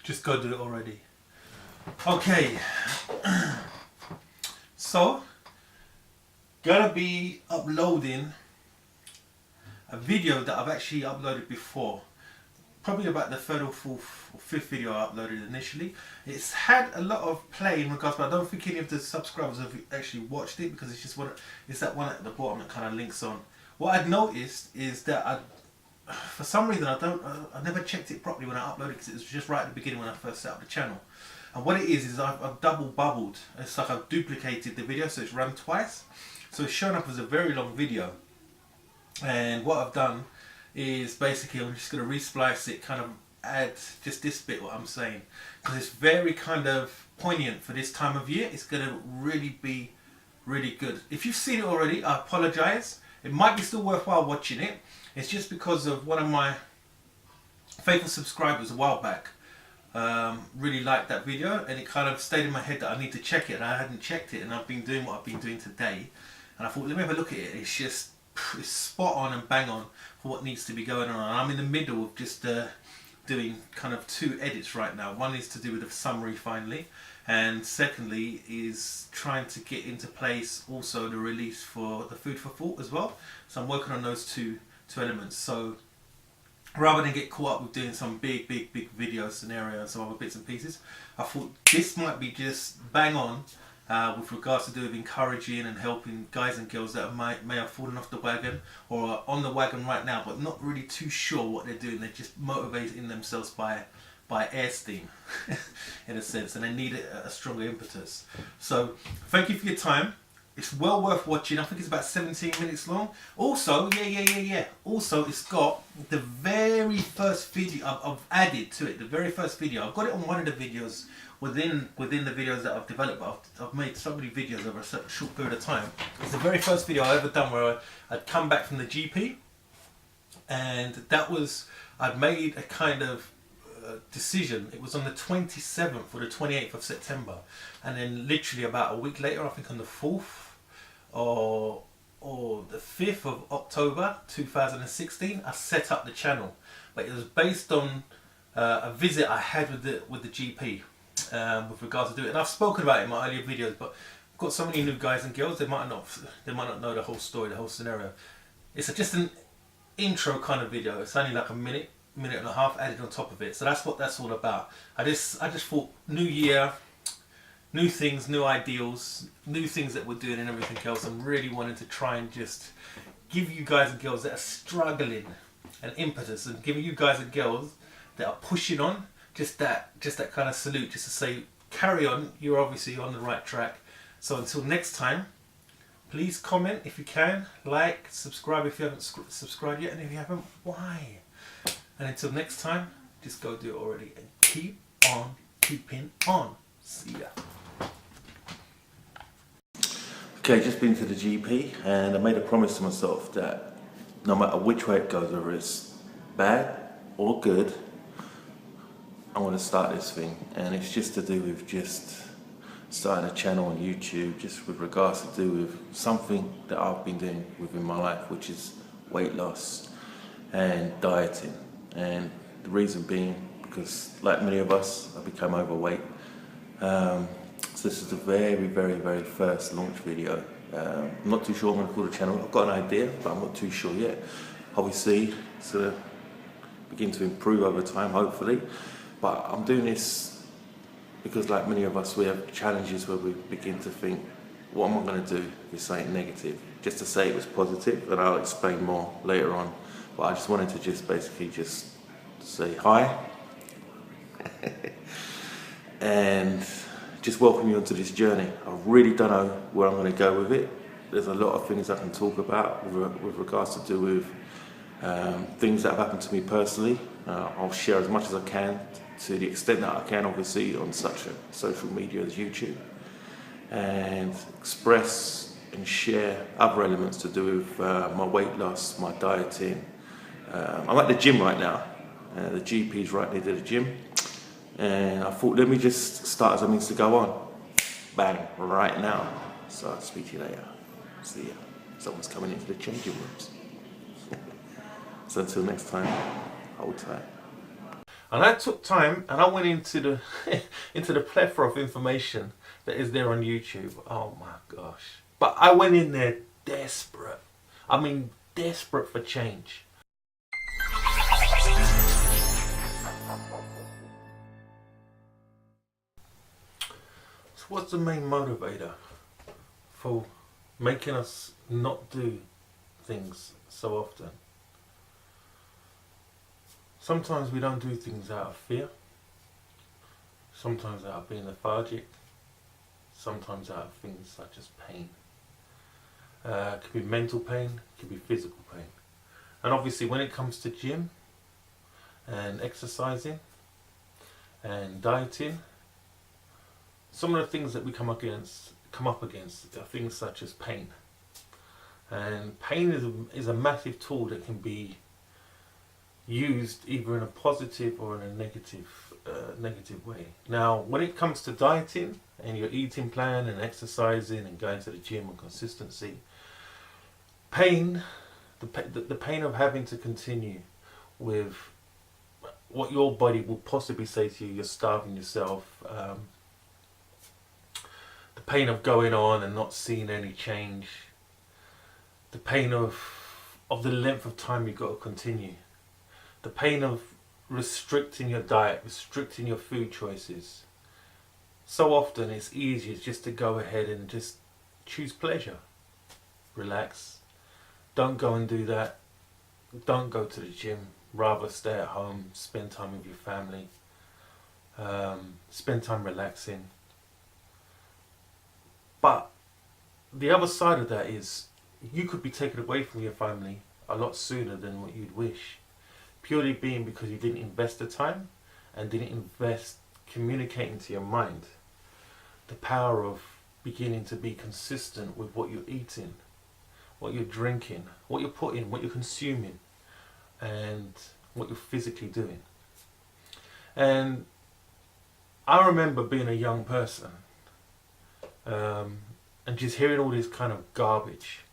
Just go do it already. Okay. So, gonna be uploading a video that I've actually uploaded before. Probably about the third or fourth or fifth video I uploaded initially. It's had a lot of play in regards, but I don't think any of the subscribers have actually watched it because it's just it's that one at the bottom that kind of links on. What I'd noticed is that for some reason I never checked it properly when I uploaded because it was just right at the beginning when I first set up the channel. And what it is I've double bubbled. It's like I've duplicated the video, so it's run twice. So it's shown up as a very long video. And what I've done is basically I'm just going to resplice it, kind of add just this bit what I'm saying, because it's very kind of poignant for this time of year. It's going to really be really good. If you've seen it already, I apologise. It might be still worthwhile watching it. It's just because of one of my faithful subscribers a while back really liked that video, and it kind of stayed in my head that I need to check it, and I hadn't checked it, and I've been doing what I've been doing today, and I thought, let me have a look at it. It's spot on and bang on for what needs to be going on. And I'm in the middle of just doing kind of two edits right now. One is to do with a summary finally, and secondly is trying to get into place also the release for the food for thought as well. So I'm working on those two elements. So rather than get caught up with doing some big video scenario and some other bits and pieces, I thought this might be just bang on with regards to do with encouraging and helping guys and girls that may have fallen off the wagon or are on the wagon right now but not really too sure what they're doing. They're just motivating themselves by air steam in a sense, and they need a stronger impetus. So thank you for your time. It's well worth watching. I think it's about 17 minutes long. Also, also, it's got the very first video I've added to it. The very first video. I've got it on one of the videos within the videos that I've developed. But I've made so many videos over a short period of time. It's the very first video I ever done where I'd come back from the GP, and that was I'd made a kind of decision. It was on the 27th or the 28th of September, and then literally about a week later, I think on the 4th or the 5th of October 2016, I set up the channel. But it was based on a visit I had with the GP with regards to do it. And I've spoken about it in my earlier videos, but I've got so many new guys and girls, they might not know the whole story, the whole scenario. It's just an intro kind of video. It's only like a minute and a half added on top of it. So that's what that's all about. I just thought, new year, new things, new ideals, new things that we're doing and everything else. I'm really wanting to try and just give you guys and girls that are struggling an impetus, and giving you guys and girls that are pushing on just that kind of salute, just to say, carry on, you're obviously on the right track. So until next time, please comment if you can, like, subscribe if you haven't subscribed yet, and if you haven't, why? And until next time, just go do it already and keep on keeping on. See ya. Okay, just been to the GP, and I made a promise to myself that no matter which way it goes, whether it's bad or good, I want to start this thing. And it's just to do with just starting a channel on YouTube, just with regards to do with something that I've been doing within my life, which is weight loss and dieting. And the reason being, because like many of us, I become overweight. So this is the very first launch video. I'm not too sure what I'm going to call the channel. I've got an idea, but I'm not too sure yet. Obviously, it's going to begin to improve over time, hopefully. But I'm doing this because, like many of us, we have challenges where we begin to think, what am I going to do with something negative? Just to say it was positive, and I'll explain more later on. But I just wanted to just basically just say hi and just welcome you onto this journey. I really don't know where I'm going to go with it. There's a lot of things I can talk about with regards to do with things that have happened to me personally. I'll share as much as I can, to the extent that I can, obviously, on such a social media as YouTube, and express and share other elements to do with my weight loss, my dieting. I'm at the gym right now. The GP's right near the gym, and I thought, let me just start as a means to go on. Bang, right now. So I'll speak to you later. See ya. Someone's coming into the changing rooms. So until next time, hold tight. And I took time and I went into the into the plethora of information that is there on YouTube. Oh my gosh. But I went in there desperate. I mean desperate for change. So what's the main motivator for making us not do things so often? Sometimes we don't do things out of fear, sometimes out of being lethargic, sometimes out of things such as pain. It could be mental pain, it could be physical pain. And obviously when it comes to gym and exercising and dieting, some of the things that we come up against are things such as pain. And pain is a massive tool that can be used either in a positive or in a negative way. Now, when it comes to dieting and your eating plan and exercising and going to the gym and consistency, pain, the pain of having to continue with what your body will possibly say to you, you're starving yourself, the pain of going on and not seeing any change, the pain of the length of time you've got to continue, the pain of restricting your diet, restricting your food choices. So often it's easier just to go ahead and just choose pleasure. Relax. Don't go and do that. Don't go to the gym. Rather stay at home, spend time with your family, spend time relaxing. But the other side of that is you could be taken away from your family a lot sooner than what you'd wish. Purely being because you didn't invest the time and didn't invest communicating to your mind the power of beginning to be consistent with what you're eating, what you're drinking, what you're putting, what you're consuming, and what you're physically doing. And I remember being a young person and just hearing all this kind of garbage.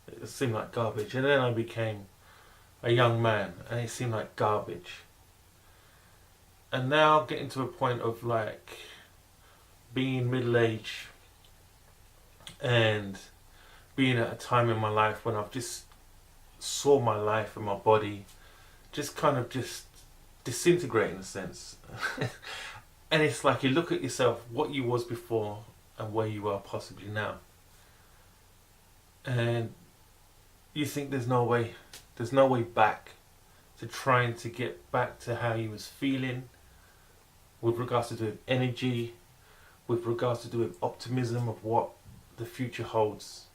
It seemed like garbage. And then I became a young man and it seemed like garbage. And now getting to a point of like being middle-aged and being at a time in my life when I've just saw my life and my body just kind of just disintegrate in a sense. And it's like you look at yourself, what you was before and where you are possibly now, and you think there's no way back to trying to get back to how you was feeling with regards to do with energy, with regards to do with optimism of what the future holds,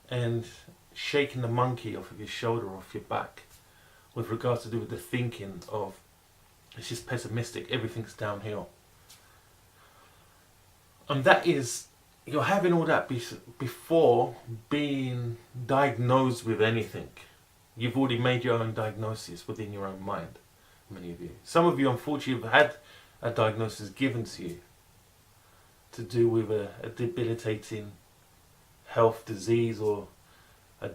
and shaking the monkey off of your shoulder, off your back, with regards to do with the thinking of it's just pessimistic, everything's downhill. And that is, you're having all that before being diagnosed with anything. You've already made your own diagnosis within your own mind, many of you. Some of you unfortunately have had a diagnosis given to you to do with a debilitating health disease or a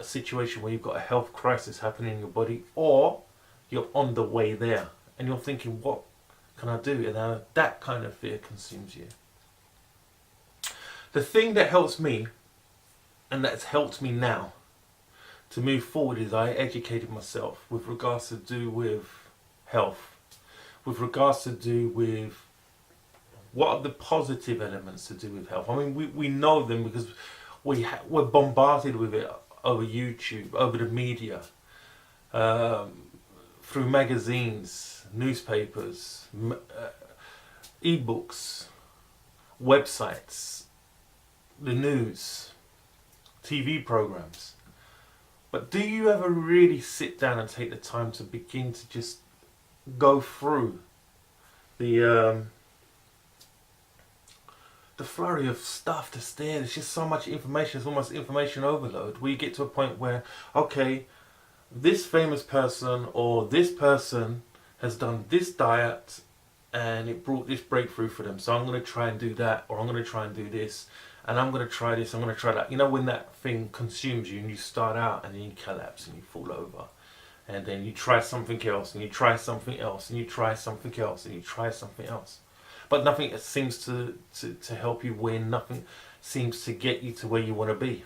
situation where you've got a health crisis happening in your body, or you're on the way there and you're thinking, what can I do? And that kind of fear consumes you. The thing that helps me, and that's helped me now to move forward, is I educated myself with regards to do with health, with regards to do with what are the positive elements to do with health. I mean, we know them because we're bombarded with it over YouTube, over the media, through magazines, newspapers, e-books, websites, the news, TV programs. But do you ever really sit down and take the time to begin to just go through the flurry of stuff that's there? There's just so much information. It's almost information overload, where you get to a point where, okay, this famous person or this person has done this diet and it brought this breakthrough for them, so I'm going to try and do that, or I'm going to try and do this, and I'm going to try this, I'm going to try that. You know, when that thing consumes you and you start out and then you collapse and you fall over And then you try something else, and you try something else, and you try something else, and you try something else. But nothing seems to help you win. Nothing seems to get you to where you want to be.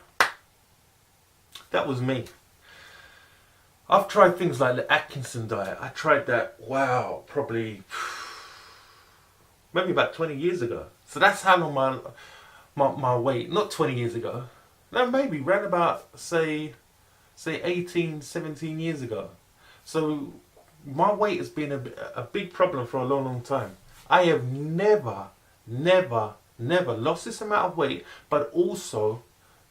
That was me. I've tried things like the Atkinson diet. I tried that, wow, probably maybe about 20 years ago. So that's how long my weight, not 20 years ago, no, maybe round about, say 18, 17 years ago. So my weight has been a big problem for a long, long time. I have never lost this amount of weight, but also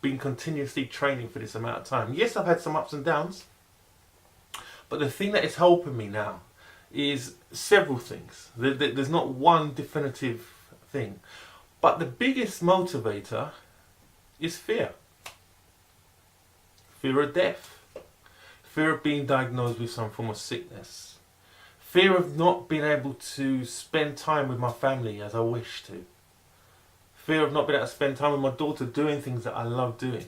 been continuously training for this amount of time. Yes, I've had some ups and downs, but the thing that is helping me now is several things. There's not one definitive thing, but the biggest motivator is fear. Fear of death. Fear of being diagnosed with some form of sickness. Fear of not being able to spend time with my family as I wish to. Fear of not being able to spend time with my daughter doing things that I love doing.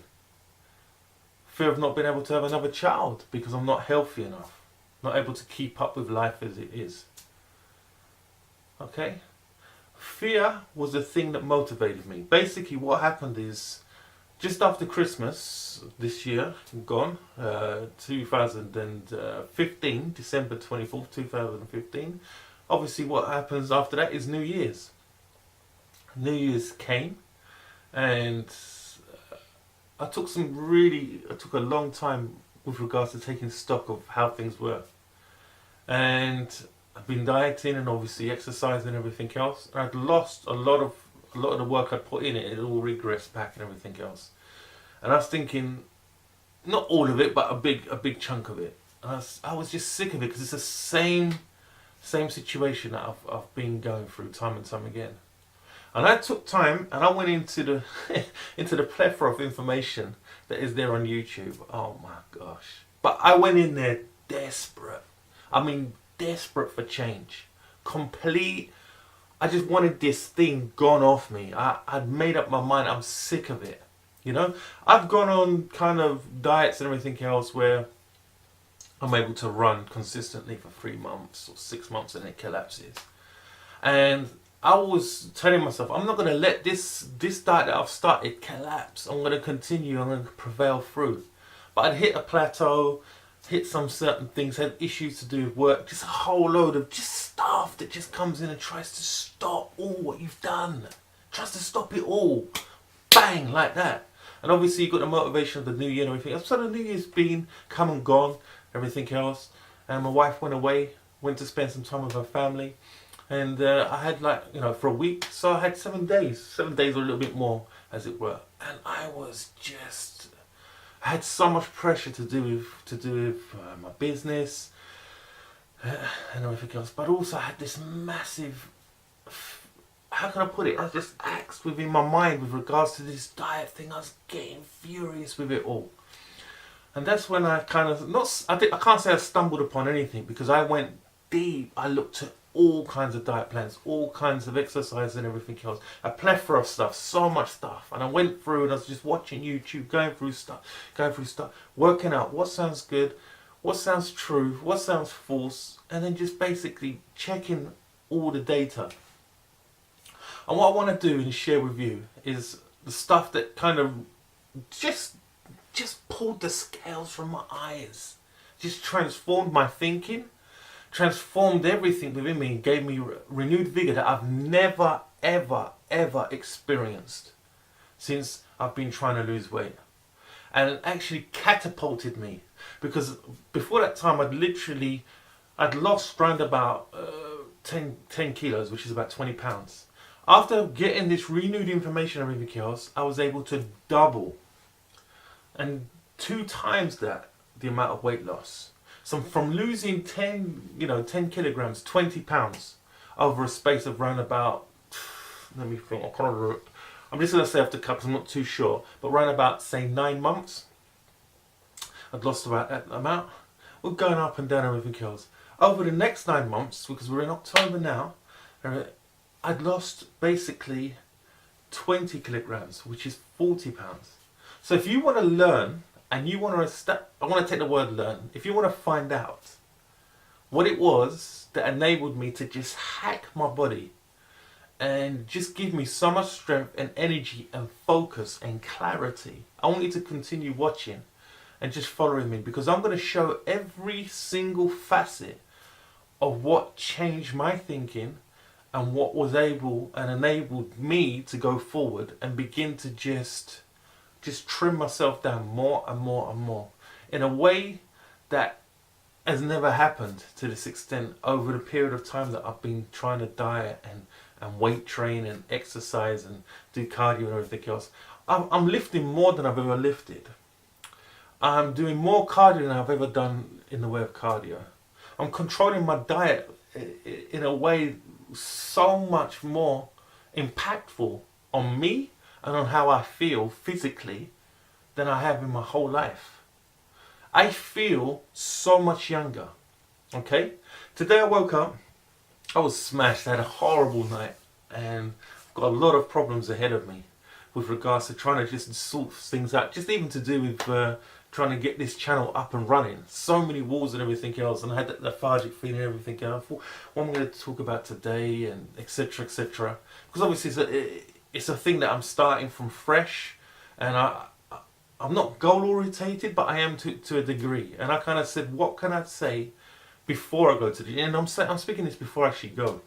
Fear of not being able to have another child because I'm not healthy enough. Not able to keep up with life as it is. Okay? Fear was the thing that motivated me. Basically what happened is, just after Christmas this year, gone, 2015, December 24th, 2015, obviously what happens after that is New Year's. New Year's came, and I took a long time with regards to taking stock of how things were. And I've been dieting and obviously exercising and everything else. And I'd lost a lot of the work I'd put in it. It all regressed back and everything else. And I was thinking, not all of it, but a big chunk of it. And I was just sick of it because it's the same situation that I've been going through time and time again. And I took time and I went into the into the plethora of information that is there on YouTube. Oh my gosh. But I went in there desperate. I mean, desperate for change. I just wanted this thing gone off me. I'd made up my mind. I'm sick of it. You know? I've gone on kind of diets and everything else where I'm able to run consistently for 3 months or 6 months and it collapses. And I was telling myself, I'm not going to let this diet that I've started collapse. I'm going to continue. I'm going to prevail through. But I'd hit a plateau, hit some certain things, had issues to do with work, just a whole load of just stuff that just comes in and tries to stop all what you've done. Tries to stop it all. Bang, like that. And obviously you've got the motivation of the new year and everything else. So the new year's been come and gone, everything else. And my wife went away, went to spend some time with her family. And I had for a week, so I had 7 days. 7 days or a little bit more, as it were. And I had so much pressure to do with my business and everything else. But also I had this massive, how can I put it? I was just axed within my mind with regards to this diet thing. I was getting furious with it all. And that's when I kind of, I can't say I stumbled upon anything because I went deep. I looked at all kinds of diet plans, all kinds of exercise and everything else. A plethora of stuff, so much stuff. And I went through and I was just watching YouTube, going through stuff, working out what sounds good, what sounds true, what sounds false, and then just basically checking all the data. And what I want to do and share with you is the stuff that kind of just pulled the scales from my eyes, just transformed my thinking, transformed everything within me and gave me renewed vigor that I've never, ever, ever experienced since I've been trying to lose weight. And it actually catapulted me because before that time I'd lost around about 10 kilos, which is about 20 pounds. After getting this renewed information and everything else, I was able to double and 2 times the amount of weight loss. So from losing 10 kilograms, 20 pounds over a space of around about, let me think, I'm just going to say off the cuff because I'm not too sure, but around about, say, 9 months, I'd lost about that amount. We're going up and down and everything else. Over the next 9 months, because we're in October now, I'd lost basically 20 kilograms, which is 40 pounds. So if you want to learn and you want to I want to take the word learn. If you want to find out what it was that enabled me to just hack my body and just give me so much strength and energy and focus and clarity, I want you to continue watching and just following me, because I'm going to show every single facet of what changed my thinking and what was able and enabled me to go forward and begin to just trim myself down more and more and more in a way that has never happened to this extent over the period of time that I've been trying to diet and weight train and exercise and do cardio and everything else. I'm lifting more than I've ever lifted. I'm doing more cardio than I've ever done in the way of cardio. I'm controlling my diet in a way so much more impactful on me and on how I feel physically than I have in my whole life. I feel so much younger. Okay? Today I woke up, I was smashed, I had a horrible night, and got a lot of problems ahead of me with regards to trying to just sort things out, just even to do with trying to get this channel up and running. So many walls and everything else, and I had that lethargic feeling and everything else. I thought, what am I going to talk about today, and etc, etc. Because obviously it's a thing that I'm starting from fresh, and I'm not goal orientated, but I am to a degree. And I kind of said, what can I say before I go to the, and I'm speaking this before I actually go.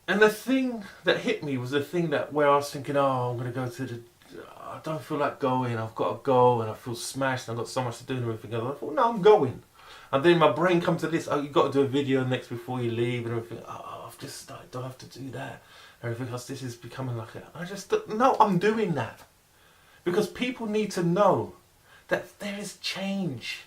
And the thing that hit me was the thing that where I was thinking, oh, I'm going to go to the, I don't feel like going, I've got to go, and I feel smashed, and I've got so much to do and everything else. I thought, no, I'm going. And then my brain comes to this, oh, you've got to do a video next before you leave and everything. Oh, I've just started, don't have to do that. And everything else, this is becoming like a, I just, no, I'm doing that. Because people need to know that there is change.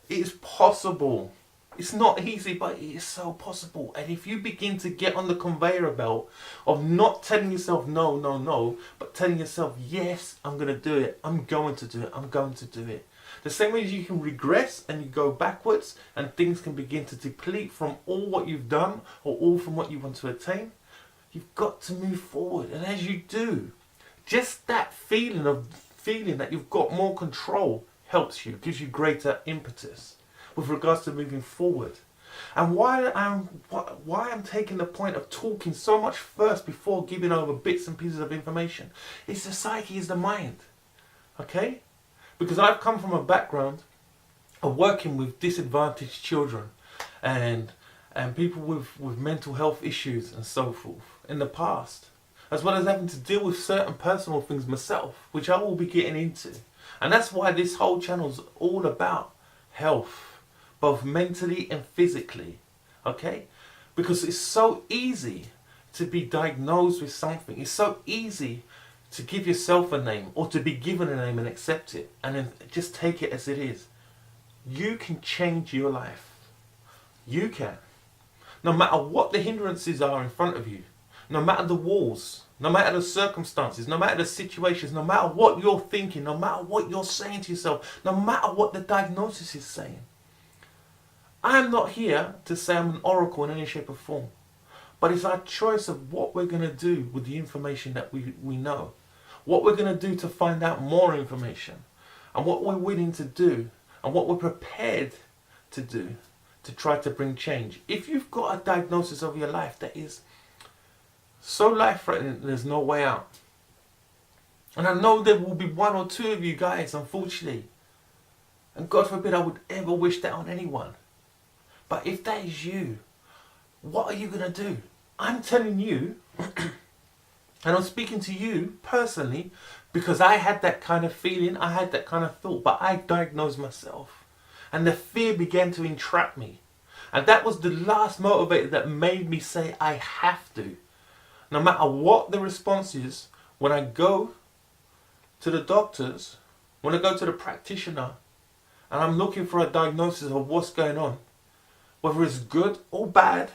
It is possible. It's not easy, but it is so possible. And if you begin to get on the conveyor belt of not telling yourself no, no, no, but telling yourself, yes, I'm going to do it. I'm going to do it. I'm going to do it. The same way as you can regress and you go backwards and things can begin to deplete from all what you've done or all from what you want to attain, you've got to move forward. And as you do, just that feeling that you've got more control helps you, gives you greater impetus with regards to moving forward. And why I'm taking the point of talking so much first before giving over bits and pieces of information is the psyche, is the mind. Okay? Because I've come from a background of working with disadvantaged children and people with mental health issues and so forth in the past, as well as having to deal with certain personal things myself, which I will be getting into. And that's why this whole channel is all about health, both mentally and physically, okay? Because it's so easy to be diagnosed with something. It's so easy to give yourself a name or to be given a name and accept it and then just take it as it is. You can change your life. You can. No matter what the hindrances are in front of you, no matter the walls, no matter the circumstances, no matter the situations, no matter what you're thinking, no matter what you're saying to yourself, no matter what the diagnosis is saying. I'm not here to say I'm an oracle in any shape or form. But it's our choice of what we're going to do with the information that we know. What we're going to do to find out more information. And what we're willing to do. And what we're prepared to do to try to bring change. If you've got a diagnosis of your life that is so life-threatening, there's no way out. And I know there will be one or two of you guys, unfortunately. And God forbid I would ever wish that on anyone. But if that is you, what are you going to do? I'm telling you, and I'm speaking to you personally, because I had that kind of feeling, I had that kind of thought, but I diagnosed myself. And the fear began to entrap me. And that was the last motivator that made me say I have to. No matter what the response is, when I go to the doctors, when I go to the practitioner, and I'm looking for a diagnosis of what's going on, whether it's good or bad,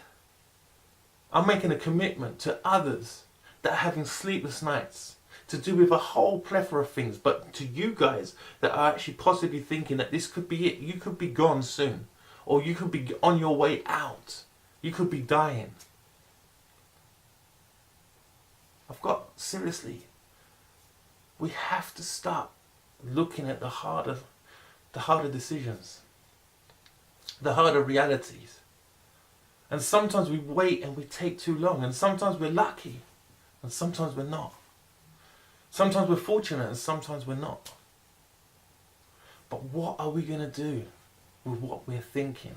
I'm making a commitment to others that are having sleepless nights, to do with a whole plethora of things, but to you guys that are actually possibly thinking that this could be it. You could be gone soon, or you could be on your way out. You could be dying. Seriously, we have to stop looking at the harder decisions, the harder realities. And sometimes we wait and we take too long, and sometimes we're lucky, and sometimes we're not. Sometimes we're fortunate, and sometimes we're not. But what are we going to do with what we're thinking?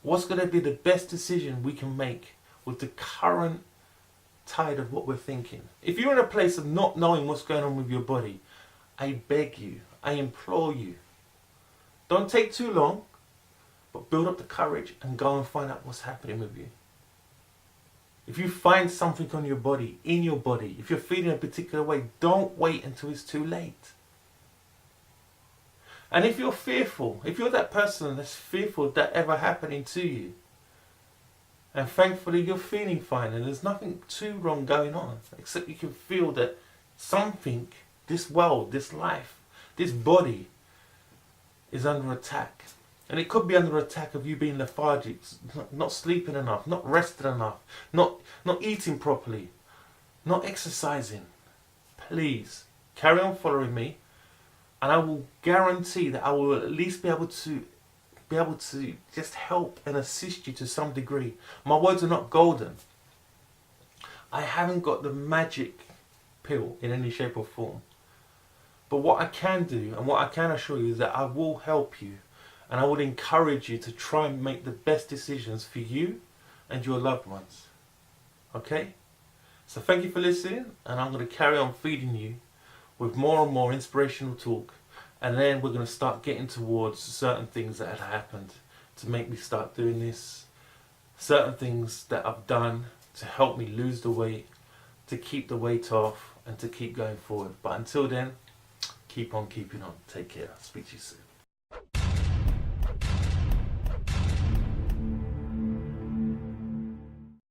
What's going to be the best decision we can make with the current tide of what we're thinking? If you're in a place of not knowing what's going on with your body, I beg you, I implore you, don't take too long, but build up the courage and go and find out what's happening with you. If you find something on your body, in your body, if you're feeling a particular way, don't wait until it's too late. And if you're fearful, if you're that person that's fearful of that ever happening to you, and thankfully you're feeling fine and there's nothing too wrong going on, except you can feel that something, this world, this life, this body is under attack. And it could be under attack of you being lethargic, not sleeping enough, not resting enough, not eating properly, not exercising. Please carry on following me, and I will guarantee that I will at least be able to just help and assist you to some degree. My words are not golden. I haven't got the magic pill in any shape or form. But what I can do and what I can assure you is that I will help you, and I would encourage you to try and make the best decisions for you and your loved ones. Okay? So thank you for listening, and I'm going to carry on feeding you with more and more inspirational talk, and then we're going to start getting towards certain things that had happened to make me start doing this, certain things that I've done to help me lose the weight, to keep the weight off, and to keep going forward. But until then, keep on keeping on. Take care. I'll speak to you soon.